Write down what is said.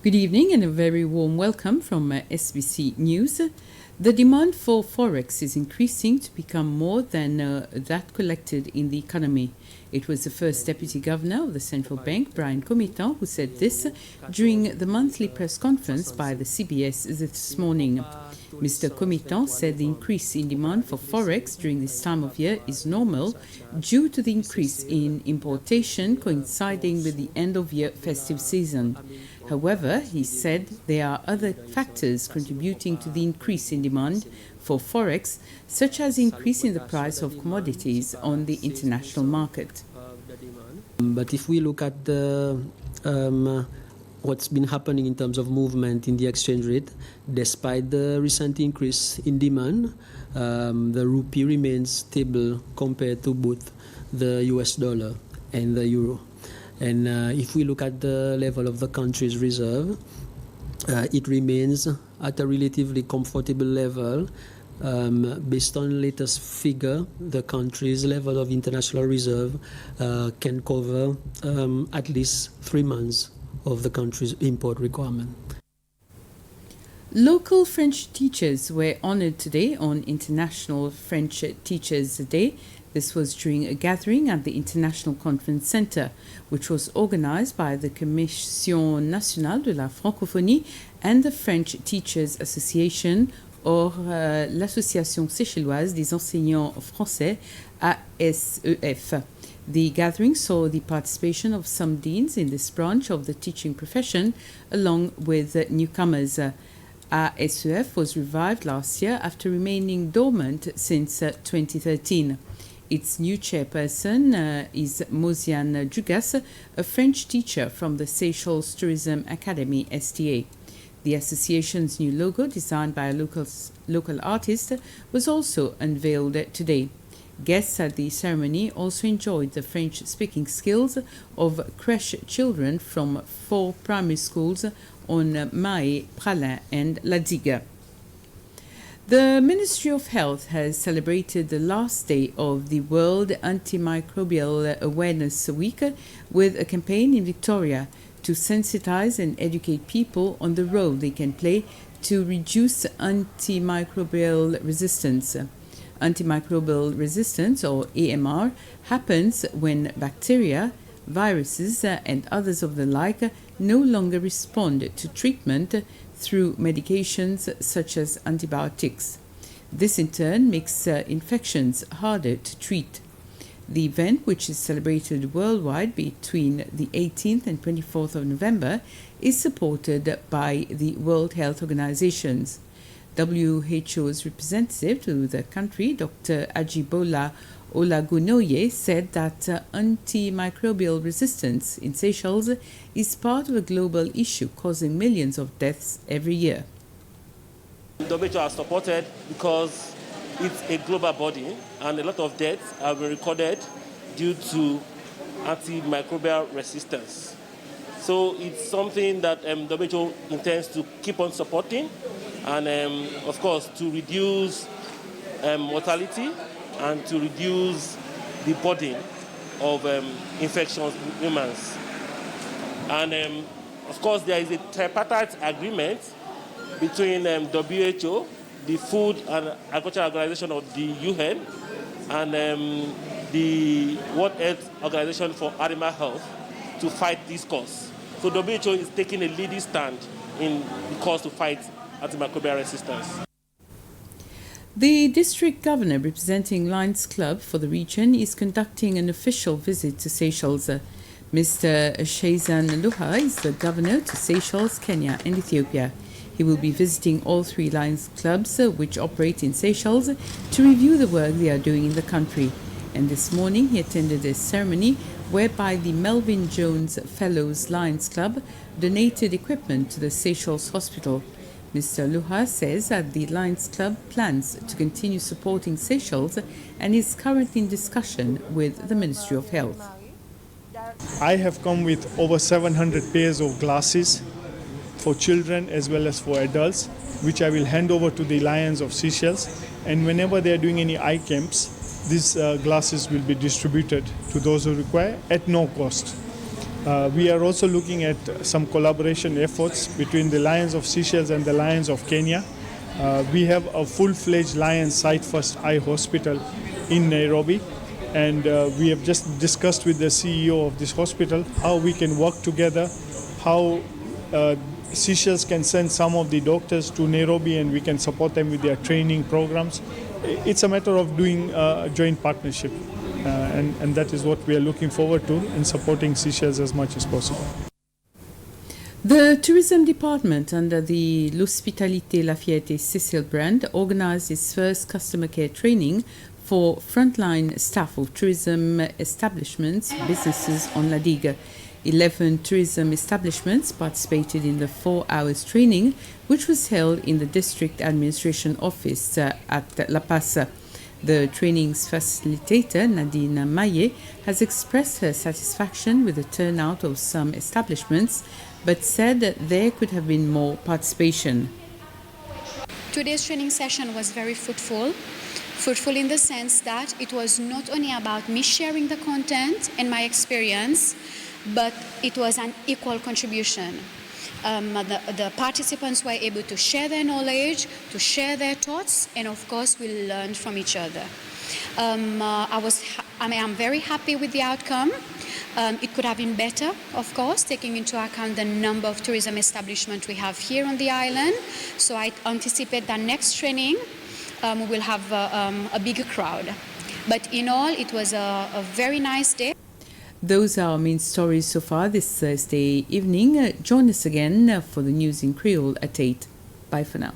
Good evening and a very warm welcome from SBC News. The demand for forex is increasing to become more than that collected in the economy. It was the first Deputy Governor of the Central Bank, Brian Comitan, who said this during the monthly press conference by the CBS this morning. Mr. Comitan said the increase in demand for forex during this time of year is normal due to the increase in importation coinciding with the end-of-year festive season. However, he said there are other factors contributing to the increase in demand for forex, such as increase in the price of commodities on the international market. But if we look at what's been happening in terms of movement in the exchange rate, despite the recent increase in demand, the rupee remains stable compared to both the US dollar and the euro. And if we look at the level of the country's reserve, it remains at a relatively comfortable level. Based on latest figure, the country's level of international reserve can cover at least 3 months of the country's import requirement. Local French teachers were honored today on International French Teachers' Day. This was during a gathering at the International Conference Center, which was organized by the Commission Nationale de la Francophonie and the French Teachers Association, or l'Association Séchelloise des Enseignants Français, ASEF. The gathering saw the participation of some deans in this branch of the teaching profession, along with newcomers. ASEF was revived last year after remaining dormant since 2013. Its new chairperson is Mosiane Dugas, a French teacher from the Seychelles Tourism Academy, STA. The association's new logo, designed by a local artist, was also unveiled today. Guests at the ceremony also enjoyed the French-speaking skills of crèche children from 4 primary schools on Mahé, Pralin and La Digue. The Ministry of Health has celebrated the last day of the World Antimicrobial Awareness Week with a campaign in Victoria to sensitize and educate people on the role they can play to reduce antimicrobial resistance. Antimicrobial resistance, or AMR, happens when bacteria, viruses, and others of the like no longer respond to treatment through medications such as antibiotics. This in turn makes infections harder to treat. The event, which is celebrated worldwide between the 18th and 24th of November, is supported by the World Health Organizations. WHO's representative to the country, Dr. Ajibola Olagunoye, said that antimicrobial resistance in Seychelles is part of a global issue causing millions of deaths every year. WHO are supported because it's a global body and a lot of deaths have been recorded due to antimicrobial resistance. So it's something that WHO intends to keep on supporting and, of course, to reduce mortality and to reduce the burden of infections in humans. And, of course, there is a tripartite agreement between WHO, the Food and Agriculture Organization of the UN, and the World Health Organization for Animal Health to fight this cause. So WHO is taking a leading stand in the cause to fight antimicrobial resistance. The district governor representing Lions Club for the region is conducting an official visit to Seychelles. Mr. Shazan Luha is the governor to Seychelles, Kenya and Ethiopia. He will be visiting all 3 Lions Clubs which operate in Seychelles to review the work they are doing in the country. And this morning he attended a ceremony whereby the Melvin Jones Fellows Lions Club donated equipment to the Seychelles Hospital. Mr. Luha says that the Lions Club plans to continue supporting Seychelles and is currently in discussion with the Ministry of Health. I have come with over 700 pairs of glasses for children as well as for adults, which I will hand over to the Lions of Seychelles. And whenever they are doing any eye camps, these glasses will be distributed to those who require at no cost. We are also looking at some collaboration efforts between the Lions of Seychelles and the Lions of Kenya. We have a full-fledged Lions Sight First Eye Hospital in Nairobi, and we have just discussed with the CEO of this hospital how we can work together, how Seychelles can send some of the doctors to Nairobi and we can support them with their training programs. It's a matter of doing a joint partnership, and that is what we are looking forward to in supporting Seychelles as much as possible. The tourism department under the L'Hospitalité Lafayette Seychelles brand organized its first customer care training for frontline staff of tourism establishments, businesses on La Digue. 11 tourism establishments participated in the 4 hours training, which was held in the district administration office at La Paz. The training's facilitator, Nadine Maye, has expressed her satisfaction with the turnout of some establishments, but said that there could have been more participation. Today's training session was very fruitful. Fruitful in the sense that it was not only about me sharing the content and my experience, but it was an equal contribution. The participants were able to share their knowledge, to share their thoughts, and of course we learned from each other. I'm very happy with the outcome. It could have been better, of course, taking into account the number of tourism establishments we have here on the island. So I anticipate that next training we will have a bigger crowd. But in all, it was a very nice day. Those are our main stories so far this Thursday evening. Join us again for the news in Creole at 8. Bye for now.